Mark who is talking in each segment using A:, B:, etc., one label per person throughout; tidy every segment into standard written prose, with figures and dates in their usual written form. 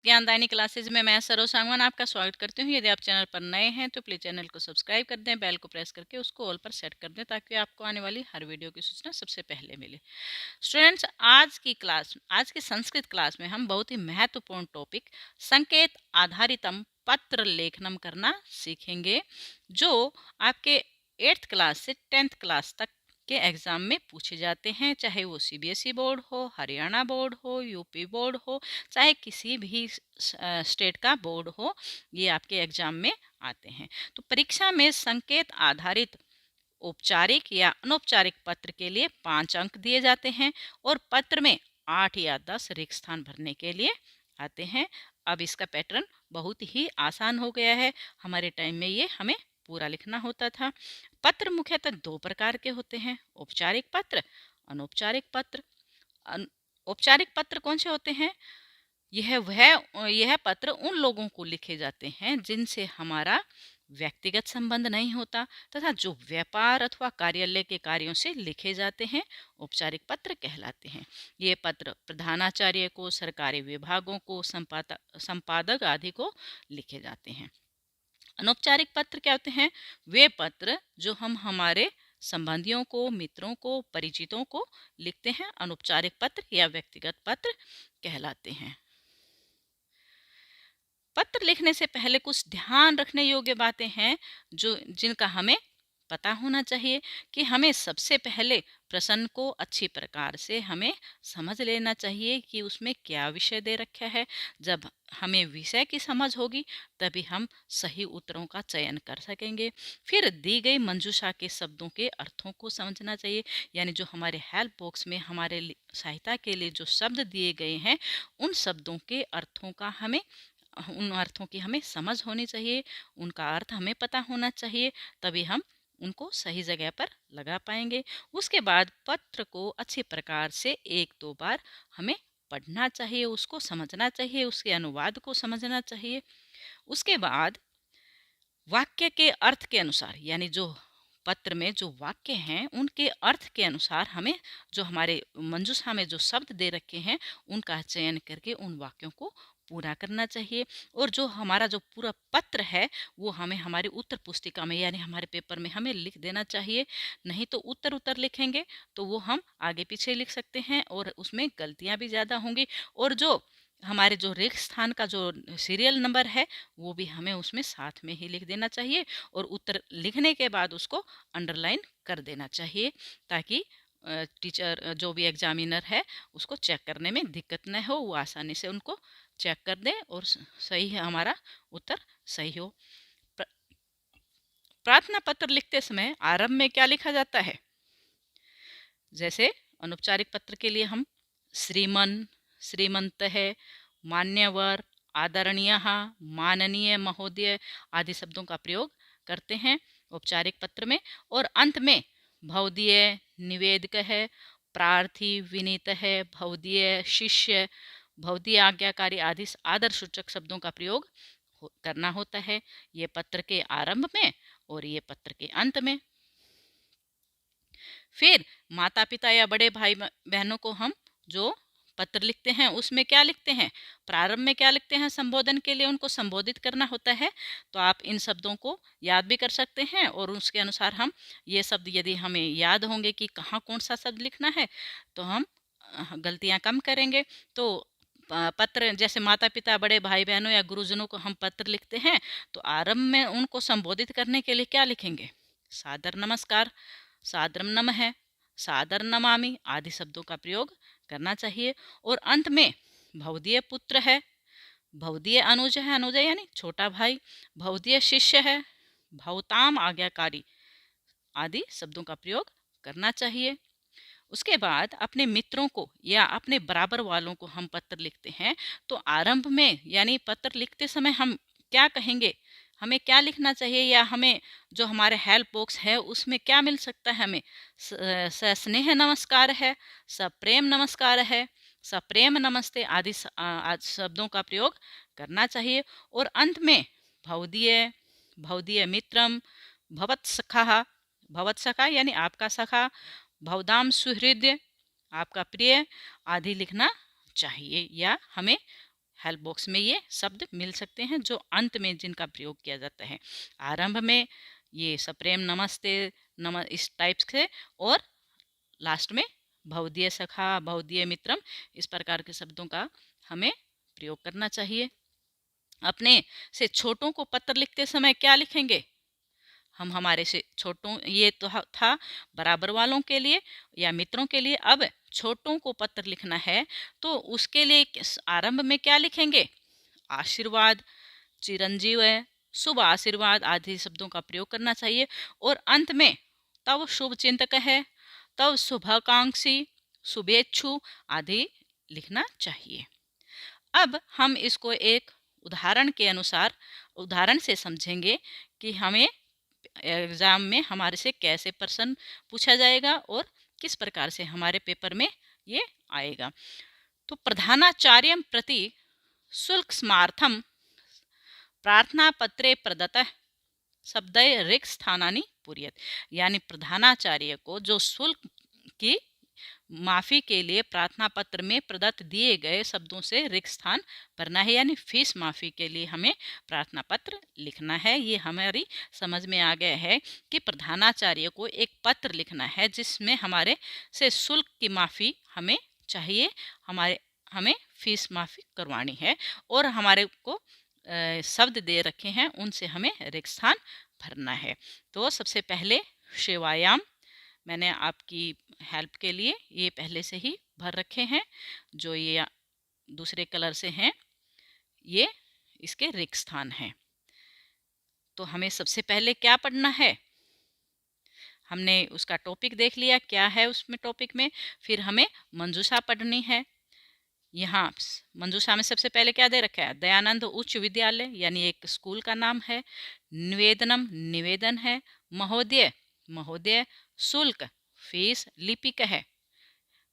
A: ज्ञानदायिनी classes में मैं सरोज सांगवान आपका स्वागत करती हूँ। यदि आप चैनल पर नए हैं तो प्लीज़ चैनल को सब्सक्राइब कर दें, बेल को प्रेस करके उसको ऑल पर सेट कर दें ताकि आपको आने वाली हर वीडियो की सूचना सबसे पहले मिले। स्टूडेंट्स, आज की संस्कृत क्लास में हम बहुत ही महत्वपूर्ण टॉपिक संकेत आधारितम पत्र लेखनम करना सीखेंगे, जो आपके 8th क्लास से 10th क्लास तक के एग्ज़ाम में पूछे जाते हैं। चाहे वो सीबीएसई बोर्ड हो, हरियाणा बोर्ड हो, यूपी बोर्ड हो, चाहे किसी भी स्टेट का बोर्ड हो, ये आपके एग्ज़ाम में आते हैं। तो परीक्षा में संकेत आधारित औपचारिक या अनौपचारिक पत्र के लिए 5 अंक दिए जाते हैं और पत्र में 8 या 10 रिक्त स्थान भरने के लिए आते हैं। अब इसका पैटर्न बहुत ही आसान हो गया है। हमारे टाइम में ये हमें पूरा लिखना होता था। पत्र मुख्यतः 2 प्रकार के होते हैं, औपचारिक पत्र, अनौपचारिक पत्र। औपचारिक पत्र कौन से होते हैं? यह पत्र उन लोगों को लिखे जाते हैं जिनसे हमारा व्यक्तिगत संबंध नहीं होता तथा जो व्यापार अथवा कार्यालय के कार्यों से लिखे जाते हैं, औपचारिक पत्र कहलाते हैं। ये पत्र प्रधानाचार्य को, सरकारी विभागों को, संपादक आदि को लिखे जाते हैं। अनौपचारिक पत्र क्या होते हैं? वे पत्र जो हम हमारे संबंधियों को, मित्रों को, परिचितों को लिखते हैं, अनौपचारिक पत्र या व्यक्तिगत पत्र कहलाते हैं। पत्र लिखने से पहले कुछ ध्यान रखने योग्य बातें हैं जिनका हमें पता होना चाहिए कि हमें सबसे पहले प्रश्न को अच्छी प्रकार से हमें समझ लेना चाहिए कि उसमें क्या विषय दे रखा है। जब हमें विषय की समझ होगी तभी हम सही उत्तरों का चयन कर सकेंगे। फिर दी गई मंजूषा के शब्दों के अर्थों को समझना चाहिए, यानी जो हमारे हेल्प बॉक्स में हमारे सहायता के लिए जो शब्द दिए गए हैं, उन शब्दों के अर्थों का उन अर्थों की हमें समझ होनी चाहिए, उनका अर्थ हमें पता होना चाहिए, तभी हम उनको सही जगह पर लगा पाएंगे। उसके बाद पत्र को अच्छी प्रकार से 1-2 बार हमें पढ़ना चाहिए, उसको समझना चाहिए, उसके अनुवाद को समझना चाहिए। उसके बाद वाक्य के अर्थ के अनुसार, यानी जो पत्र में जो वाक्य हैं उनके अर्थ के अनुसार हमें जो हमारे मंजूषा में जो शब्द दे रखे हैं उनका चयन करके उन वाक्यों को पूरा करना चाहिए। और जो हमारा जो पूरा पत्र है वो हमें हमारी उत्तर पुस्तिका में, यानी हमारे पेपर में हमें लिख देना चाहिए। नहीं तो उत्तर लिखेंगे तो वो हम आगे पीछे लिख सकते हैं और उसमें गलतियां भी ज़्यादा होंगी। और जो हमारे जो रिक्त स्थान का जो सीरियल नंबर है वो भी हमें उसमें साथ में ही लिख देना चाहिए और उत्तर लिखने के बाद उसको अंडरलाइन कर देना चाहिए, ताकि टीचर जो भी एग्जामिनर है उसको चेक करने में दिक्कत न हो, वो आसानी से उनको चेक कर दें और सही है हमारा उत्तर सही हो। प्रार्थना पत्र लिखते समय आरंभ में क्या लिखा जाता है? जैसे अनौपचारिक पत्र के लिए हम श्रीमन, श्रीमंत है, मान्यवर, आदरणीय, माननीय, महोदय आदि शब्दों का प्रयोग करते हैं औपचारिक पत्र में। और अंत में भवदीय, निवेदक है, प्रार्थी, विनीत है, भवदीय शिष्य, भवदीय आज्ञाकारी आदि आदर सूचक शब्दों का प्रयोग करना होता है। ये पत्र के आरंभ में और ये पत्र के अंत में। फिर माता पिता या बड़े भाई बहनों को हम जो पत्र लिखते हैं उसमें क्या लिखते हैं? प्रारंभ में क्या लिखते हैं? संबोधन के लिए उनको संबोधित करना होता है। तो आप इन शब्दों को याद भी कर सकते हैं और उसके अनुसार हम ये शब्द यदि हमें याद होंगे कि कहाँ कौन सा शब्द लिखना है तो हम गलतियाँ कम करेंगे। तो पत्र जैसे माता पिता, बड़े भाई बहनों या गुरुजनों को हम पत्र लिखते हैं तो आरंभ में उनको संबोधित करने के लिए क्या लिखेंगे? सादर नमस्कार, सादरम नमः, सादर नमामि आदि शब्दों का प्रयोग करना चाहिए। और अंत में भवदीय पुत्र है, भवदीय अनुज है, अनुज यानी छोटा भाई, भवदीय शिष्य है, भवताम आज्ञाकारी आदि शब्दों का प्रयोग करना चाहिए। उसके बाद अपने मित्रों को या अपने बराबर वालों को हम पत्र लिखते हैं तो आरंभ में यानी पत्र लिखते समय हम क्या कहेंगे, हमें क्या लिखना चाहिए, या हमें जो हमारे हेल्प बॉक्स है उसमें क्या मिल सकता है? हमें सस्नेह नमस्कार है, सप्रेम नमस्कार है, सप्रेम नमस्ते आदि शब्दों का प्रयोग करना चाहिए। और अंत में भवदीय, भवदीय मित्रम, भवत्सखा, भवत्सखा यानी आपका सखा, भवदाम सुहृदय आपका प्रिय आदि लिखना चाहिए, या हमें हेल्प बॉक्स में ये शब्द मिल सकते हैं जो अंत में जिनका प्रयोग किया जाता है। आरंभ में ये सप्रेम नमस्ते इस टाइप से, और लास्ट में भवदीय सखा भवदीय मित्रम, इस प्रकार के शब्दों का हमें प्रयोग करना चाहिए। अपने से छोटों को पत्र लिखते समय क्या लिखेंगे? हम हमारे से छोटों, ये तो था बराबर वालों के लिए या मित्रों के लिए। अब छोटों को पत्र लिखना है तो उसके लिए आरंभ में क्या लिखेंगे? आशीर्वाद, चिरंजीव है, शुभ आशीर्वाद आदि शब्दों का प्रयोग करना चाहिए। और अंत में तब शुभ चिंतक है, तब शुभाकांक्षी, शुभेच्छु आदि लिखना चाहिए। अब हम इसको एक उदाहरण के अनुसार उदाहरण से समझेंगे कि हमें एग्ज़ाम में हमारे से कैसे प्रश्न पूछा जाएगा और किस प्रकार से हमारे पेपर में ये आएगा। तो प्रधानाचार्यं प्रति शुल्क स्मार्थम प्रार्थना पत्रे प्रदत्त शब्दय रिक्त स्थानानि पूर्यत, यानी प्रधानाचार्य को जो शुल्क की माफ़ी के लिए प्रार्थना पत्र में प्रदत्त दिए गए शब्दों से रिक्त स्थान भरना है, यानी फीस माफ़ी के लिए हमें प्रार्थना पत्र लिखना है। ये हमारी समझ में आ गया है कि प्रधानाचार्य को एक पत्र लिखना है जिसमें हमारे से शुल्क की माफ़ी हमें चाहिए, हमें फीस माफ़ी करवानी है, और हमारे को शब्द दे रखे हैं उनसे हमें रिक्त स्थान भरना है। तो सबसे पहले शिवायाम मैंने आपकी हेल्प के लिए ये पहले से ही भर रखे हैं, जो ये दूसरे कलर से हैं ये इसके रिक्त स्थान हैं। तो हमें सबसे पहले क्या पढ़ना है? हमने उसका टॉपिक देख लिया क्या है उसमें टॉपिक में, फिर हमें मंजूषा पढ़नी है। यहाँ मंजूषा में सबसे पहले क्या दे रखा है? दयानंद उच्च विद्यालय, यानी एक स्कूल का नाम है। निवेदनम निवेदन है। महोदय महोदय, शुल्क फीस, लिपिक है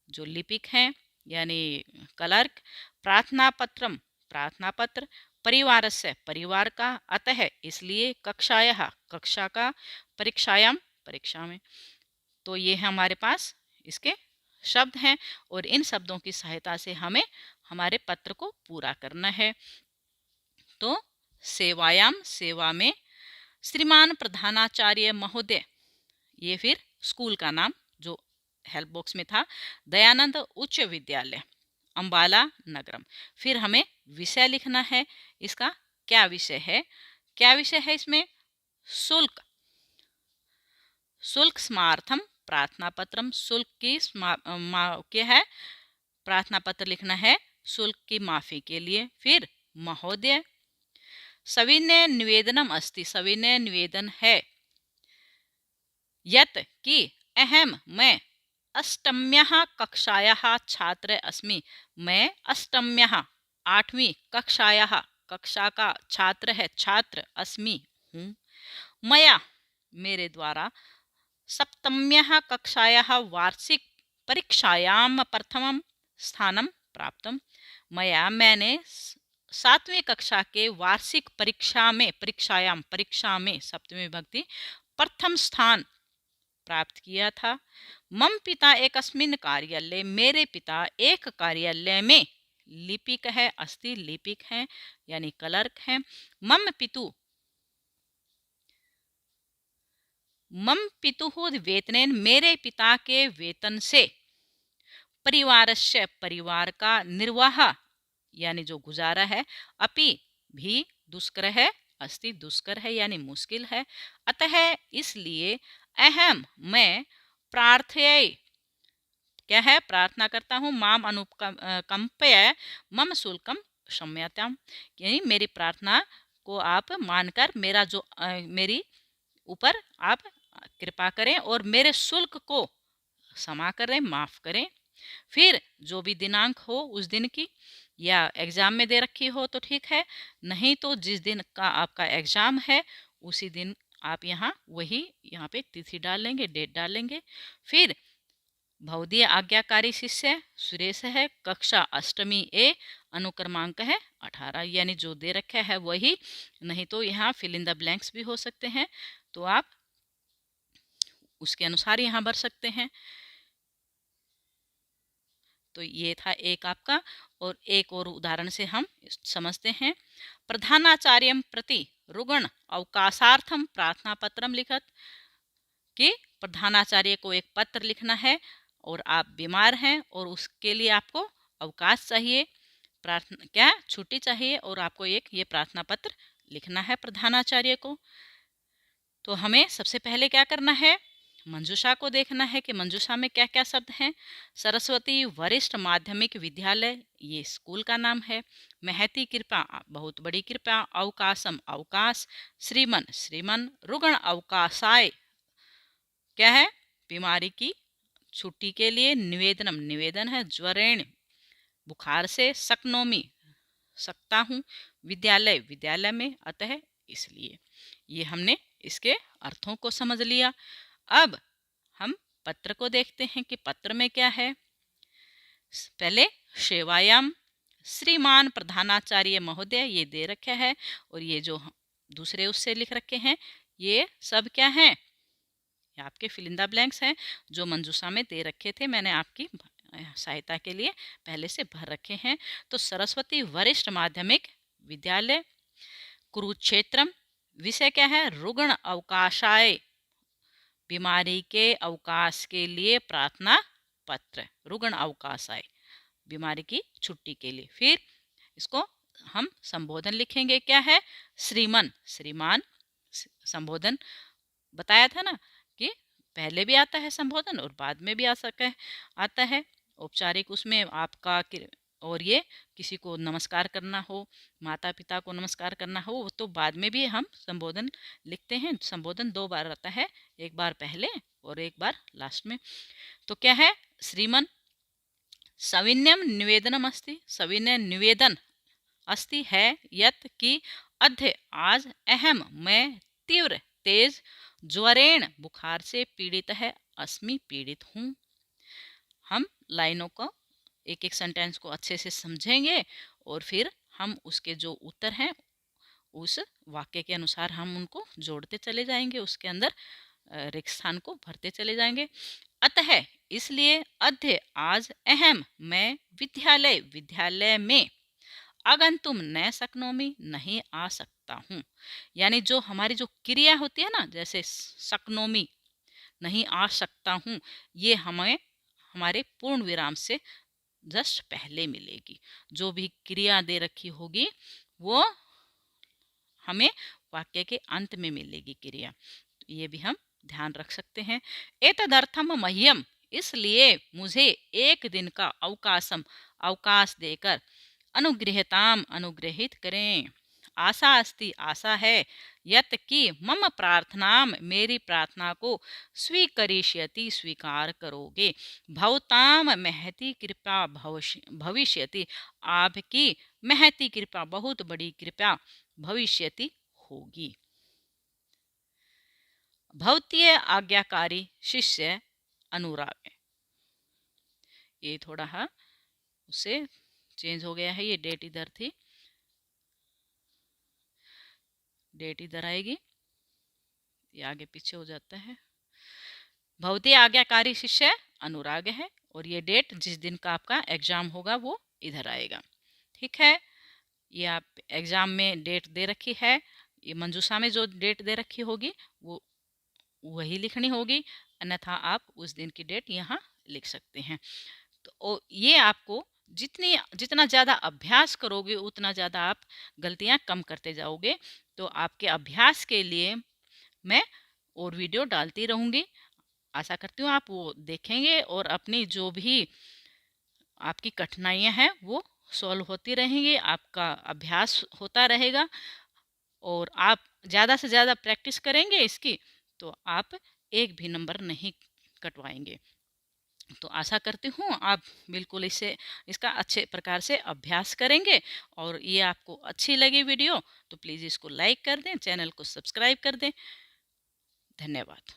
A: जो लिपिक हैं यानी क्लर्क। प्रार्थना पत्रम प्रार्थना पत्र। परिवार से परिवार का, अतः इसलिए। कक्षायाः कक्षा का। परीक्षायाम परीक्षा में। तो ये है हमारे पास इसके शब्द हैं और इन शब्दों की सहायता से हमें हमारे पत्र को पूरा करना है। तो सेवायाम सेवा में। श्रीमान प्रधानाचार्य महोदय, ये फिर स्कूल का नाम जो हेल्प बॉक्स में था। दयानंद उच्च विद्यालय अंबाला नगरम। फिर हमें विषय लिखना है, इसका क्या विषय है? क्या विषय है इसमें? शुल्क शुल्क स्मार्थम प्रार्थना पत्रम। शुल्क की क्या है? प्रार्थना पत्र लिखना है शुल्क की माफी के लिए। फिर महोदय। सविनय निवेदनम अस्ति, सविनय निवेदन है यत कि अहम मैं अष्टम्याः कक्षायाः छात्र अस्मि। मैं अष्टम्याः 8वीं कक्षायाः कक्षा का छात्र है, छात्र अस्मि हूँ। मया मेरे द्वारा सप्तम्याः कक्षायाः वार्षिक परीक्षायां प्रथमं स्थानं प्राप्तम्। मया मैंने 7वीं कक्षा के वार्षिक परीक्षा में सप्तमी विभक्ति प्रथम स्थान प्राप्त किया था। मम पिता एकस्मिन् कार्यालय, मेरे पिता एक कार्यालय में लिपिक है, अस्ति लिपिक हैं यानी क्लर्क हैं। मम पितुः वेतनेन, मेरे पिता के वेतन से। परिवारस्य परिवार का। निर्वाह यानी जो गुजारा है। अपि भी दुष्कर है, अस्ति दुष्कर है यानी मुश्किल है। अतः इसलिए। अहम मैं प्रार्थये, क्या है? प्रार्थना करता हूँ। माम अनुकंपय मम शुल्कम क्षम्यताम, यानी मेरी प्रार्थना को आप मानकर मेरा जो मेरी ऊपर आप कृपा करें और मेरे शुल्क को क्षमा करें, माफ करें। फिर जो भी दिनांक हो उस दिन की, या एग्ज़ाम में दे रखी हो तो ठीक है, नहीं तो जिस दिन का आपका एग्ज़ाम है उसी दिन आप यहाँ पे तिथि डालेंगे, डेट डालेंगे। फिर भवदीय आज्ञाकारी शिष्य सुरेश है, कक्षा अष्टमी ए, अनुक्रमांक है 18, यानी जो दे रखा है वही, नहीं तो यहाँ फिल इन द ब्लैंक्स भी हो सकते हैं, तो आप उसके अनुसार यहाँ भर सकते हैं। तो ये था एक आपका, और एक और उदाहरण से हम समझते हैं। प्रधानाचार्यम प्रति रुगण अवकाशार्थम प्रार्थना पत्रम लिखत, कि प्रधानाचार्य को एक पत्र लिखना है और आप बीमार हैं और उसके लिए आपको अवकाश चाहिए, प्रार्थना क्या छुट्टी चाहिए, और आपको एक ये प्रार्थना पत्र लिखना है प्रधानाचार्य को। तो हमें सबसे पहले क्या करना है, मंजूषा को देखना है कि मंजूषा में क्या क्या शब्द हैं। सरस्वती वरिष्ठ माध्यमिक विद्यालय, ये स्कूल का नाम है। महती कृपा, बहुत बड़ी कृपा। अवकाशम, अवकाश। श्रीमन, श्रीमन। रुगण अवकाशाय, क्या है, बीमारी की छुट्टी के लिए। निवेदनम, निवेदन है। ज्वरेण, बुखार से। शक्नोमी, सकता हूँ। विद्यालय, विद्यालय में, अतः इसलिए। ये हमने इसके अर्थों को समझ लिया। अब हम पत्र को देखते हैं कि पत्र में क्या है। पहले सेवायाम श्रीमान प्रधानाचार्य महोदय, ये दे रखे है, और ये जो दूसरे उससे लिख रखे हैं ये सब क्या है, ये आपके फिल इन द ब्लैंक्स हैं जो मंजूषा में दे रखे थे, मैंने आपकी सहायता के लिए पहले से भर रखे हैं। तो सरस्वती वरिष्ठ माध्यमिक विद्यालय, कुरुक्षेत्रम, विषय क्या है, रुग्ण अवकाशाय, बीमारी के अवकाश के लिए प्रार्थना पत्र। रुग्ण अवकाशाय, बीमारी की छुट्टी के लिए। फिर इसको हम संबोधन लिखेंगे, क्या है, श्रीमन, श्रीमान। संबोधन बताया था ना कि पहले भी आता है संबोधन और बाद में भी आता है औपचारिक, उसमें आपका। और ये किसी को नमस्कार करना हो, माता पिता को नमस्कार करना हो, तो बाद में भी हम संबोधन लिखते हैं। संबोधन 2 बार आता है, एक बार पहले और एक बार लास्ट में। तो क्या है, श्रीमन। सविनयम निवेदनम अस्ति, सविनय निवेदन अस्ति है, यत कि अद्य आज अहम, मैं तीव्र तेज ज्वरेण, बुखार से पीड़ित है, अस्मि, पीड़ित हूँ। हम लाइनों को एक एक सेंटेंस को अच्छे से समझेंगे और फिर हम उसके जो उत्तर हैं उस वाक्य के अनुसार हम उनको जोड़ते चले जाएंगे, उसके अंदर रिक्त स्थान को भरते चले जाएंगे। अतः, इसलिए, अद्य, आज, अहम, मैं, विद्यालय, विद्यालय में, आगंतुम न शक्नोमि, नहीं आ सकता हूँ। यानी जो हमारी जो क्रिया होती है ना, जैसे शक्नोमि, नहीं आ सकता हूँ, ये हमें हमारे पूर्ण विराम से जस्ट पहले मिलेगी। जो भी क्रिया दे रखी होगी वो हमें वाक्य के अंत में मिलेगी क्रिया। तो ये भी हम ध्यान रख सकते हैं। एतदर्थम मह्यम, इसलिए मुझे एक दिन का अवकाशम, अवकाश देकर, अनुगृहताम, अनुग्रहित करें। आशा अस्ति, आशा है, यत कि मम प्रार्थनाम, मेरी प्रार्थना को स्वीकरिष्यति, स्वीकार करोगे। भवताम महती कृपा भविष्यति, आपकी महती कृपा, बहुत बड़ी कृपा, भविष्यति, होगी। भवतीय आज्ञाकारी शिष्य अनुराग, ये थोड़ा है उससे चेंज हो गया है, ये डेट इधर थी, डेट इधर आएगी, ये आगे पीछे हो जाता है। भवतीय आज्ञाकारी शिष्य अनुराग है, और ये डेट जिस दिन का आपका एग्जाम होगा वो इधर आएगा। ठीक है, ये आप एग्जाम में डेट दे रखी है, ये मंजूषा में जो डेट दे रखी होगी वो वही लिखनी होगी, अन्यथा आप उस दिन की डेट यहाँ लिख सकते हैं। तो ये आपको जितना ज़्यादा अभ्यास करोगे उतना ज़्यादा आप गलतियाँ कम करते जाओगे। तो आपके अभ्यास के लिए मैं और वीडियो डालती रहूँगी, आशा करती हूँ आप वो देखेंगे और अपनी जो भी आपकी कठिनाइयाँ हैं वो सॉल्व होती रहेंगी, आपका अभ्यास होता रहेगा, और आप ज़्यादा से ज़्यादा प्रैक्टिस करेंगे इसकी, तो आप एक भी नंबर नहीं कटवाएंगे। तो आशा करती हूँ आप बिल्कुल इसका अच्छे प्रकार से अभ्यास करेंगे, और ये आपको अच्छी लगी वीडियो तो प्लीज़ इसको लाइक कर दें, चैनल को सब्सक्राइब कर दें। धन्यवाद।